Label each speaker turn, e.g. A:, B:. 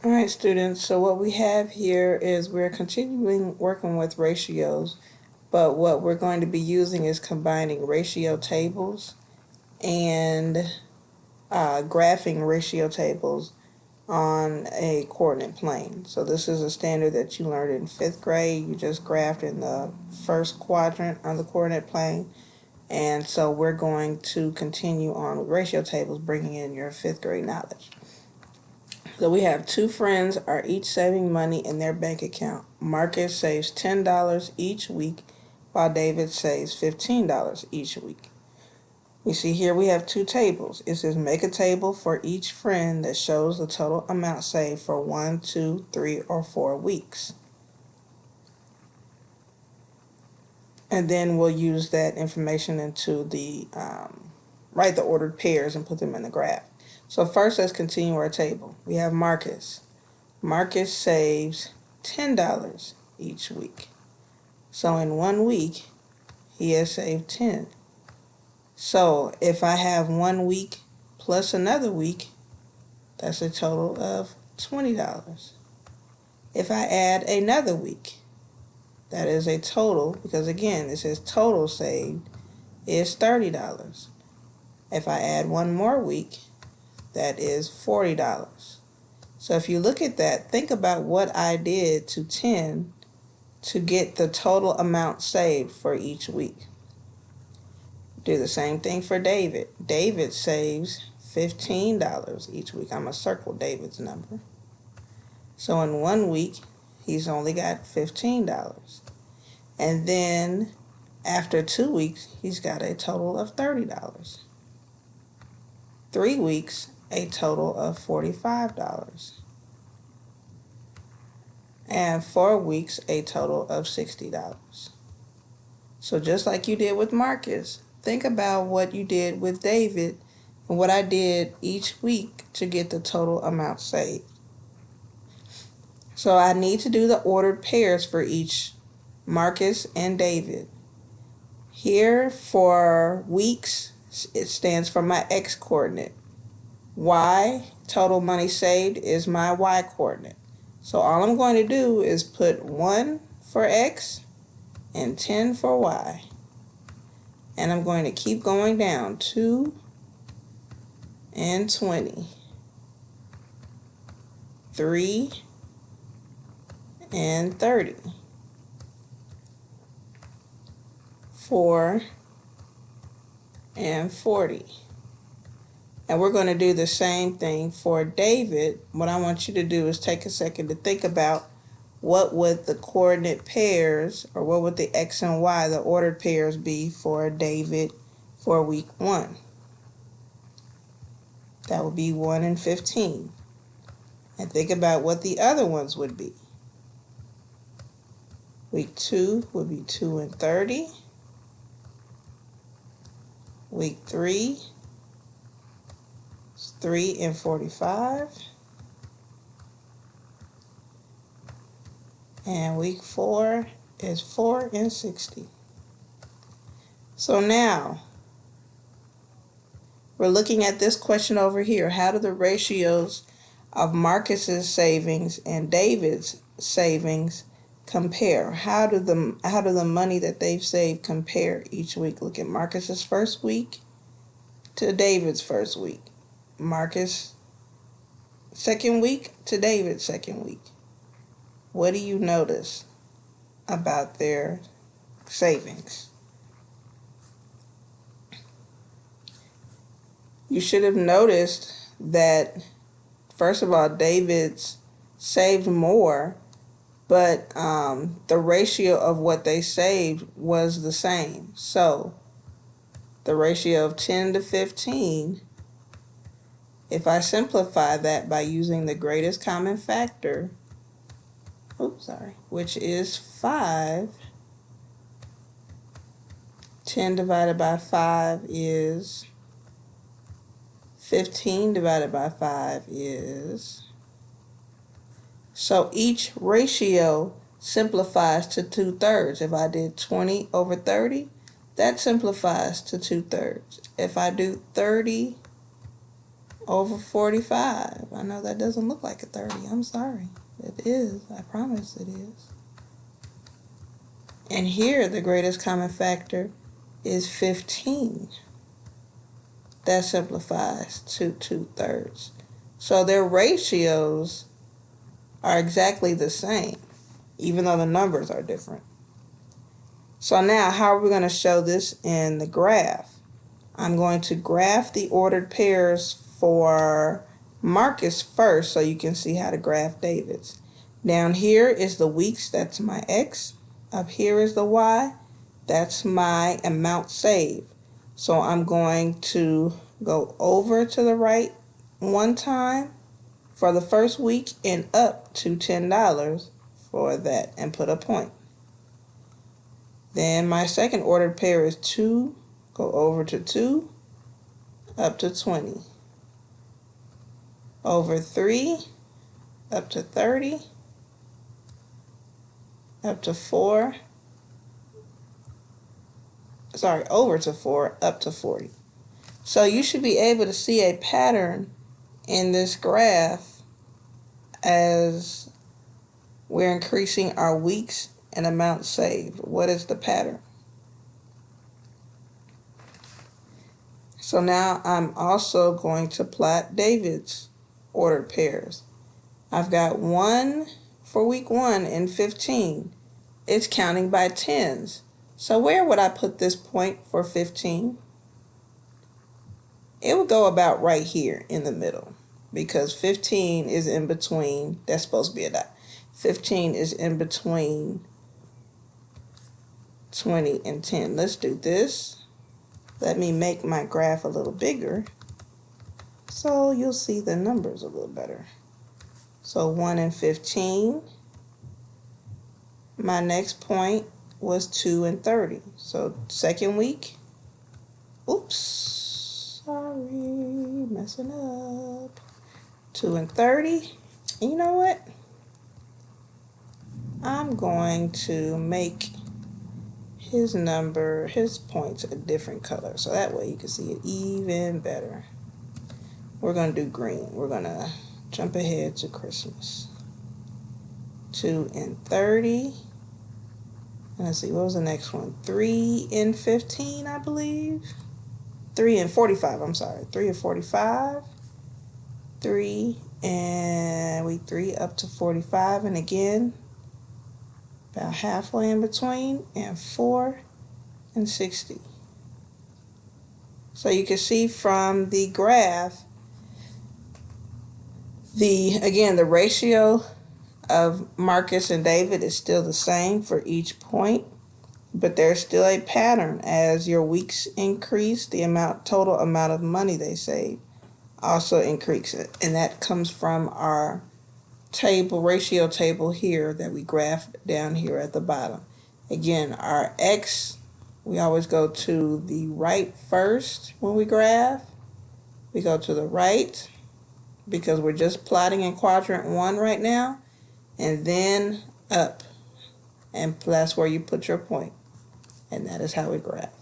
A: All right, students, so what we have here is we're continuing working with ratios, but what we're going to be using is combining ratio tables and graphing ratio tables on a coordinate plane. So this is a standard that you learned in 5th grade. You just graphed in the first quadrant on the coordinate plane. And so we're going to continue on with ratio tables, bringing in your 5th grade knowledge. So we have two friends are each saving money in their bank account. Marcus saves $10 each week, while David saves $15 each week. We see here we have two tables. It says make a table for each friend that shows the total amount saved for 1, 2, 3, or 4 weeks. And then we'll use that information into the, write the ordered pairs and put them in the graph. So first, let's continue our table. We have Marcus. Marcus saves $10 each week. So in 1 week, he has saved 10. So if I have 1 week plus another week, that's a total of $20. If I add another week, that is a total, because again, it says total saved is $30. If I add one more week, that is $40. So if you look at that, think about what I did to 10 to get the total amount saved for each week. Do the same thing for David. David saves $15 each week. I'm going to circle David's number. So in 1 week, he's only got $15. And then after 2 weeks, he's got a total of $30. 3 weeks, a total of $45. And 4 weeks, a total of $60. So just like you did with Marcus, think about what you did with David and what I did each week to get the total amount saved. So I need to do the ordered pairs for each Marcus and David. Here for weeks, it stands for my X coordinate. Y, total money saved, is my Y coordinate. So all I'm going to do is put 1 for X and 10 for Y. And I'm going to keep going down, 2 and 20, 3 and 30, 4 and 40. And we're going to do the same thing for David. What I want you to do is take a second to think about what would the coordinate pairs, or what would the X and Y, the ordered pairs, be for David for week 1. That would be 1 and 15. And think about what the other ones would be. Week 2 would be 2 and 30. Week 3 is 3 and 45. And week 4 is 4 and 60. So now, we're looking at this question over here. How do the ratios of Marcus's savings and David's savings compare? How do the money that they've saved compare each week? Look at Marcus's first week to David's first week. Marcus' second week to David's second week. What do you notice about their savings? You should have noticed that, first of all, David's saved more, but the ratio of what they saved was the same. So the ratio of 10 to 15, if I simplify that by using the greatest common factor, which is 5, 10 divided by 5 is 15 divided by 5 is, so each ratio simplifies to 2/3. If I did 20 over 30, that simplifies to 2/3. If I do 30 over 45. I know that doesn't look like a 30. I'm sorry. It is. I promise it is. And here, the greatest common factor is 15. That simplifies to 2/3. So their ratios are exactly the same, even though the numbers are different. So now, how are we going to show this in the graph? I'm going to graph the ordered pairs for Marcus first so you can see how to graph David's. Down here is the weeks, that's my X. Up here is the Y, that's my amount saved. So I'm going to go over to the right one time for the first week and up to $10 for that and put a point. Then my second ordered pair is 2, go over to 2, up to 20. Over 3, up to 30, up to 4, over to 4, up to 40. So you should be able to see a pattern in this graph as we're increasing our weeks and amount saved. What is the pattern? So now I'm also going to plot David's ordered pairs. I've got 1 for week 1 in 15. It's counting by tens. So where would I put this point for 15? It would go about right here in the middle because 15 is in between. That's supposed to be a dot. 15 is in between 20 and 10. Let's do this. Let me make my graph a little bigger so you'll see the numbers a little better. So 1 and 15. My next point was 2 and 30. So second week. Oops. Sorry. Messing up. 2 and 30. And you know what? I'm going to make his points a different color. So that way you can see it even better. We're going to do green. We're going to jump ahead to Christmas. 2 and 30. And let's see, what was the next one? 3 and 15, I believe. 3 and 45, I'm sorry. 3 and 45. 3 and week 3 up to 45. And again, about halfway in between. And 4 and 60. So you can see from the graph, the ratio of Marcus and David is still the same for each point, but there's still a pattern. As your weeks increase, the total amount of money they save also increases, and that comes from our ratio table here that we graphed down here at the bottom. Again, our X, we always go to the right first when we graph. We go to the right because we're just plotting in quadrant 1 right now, and then up, and that's where you put your point, and that is how we graph.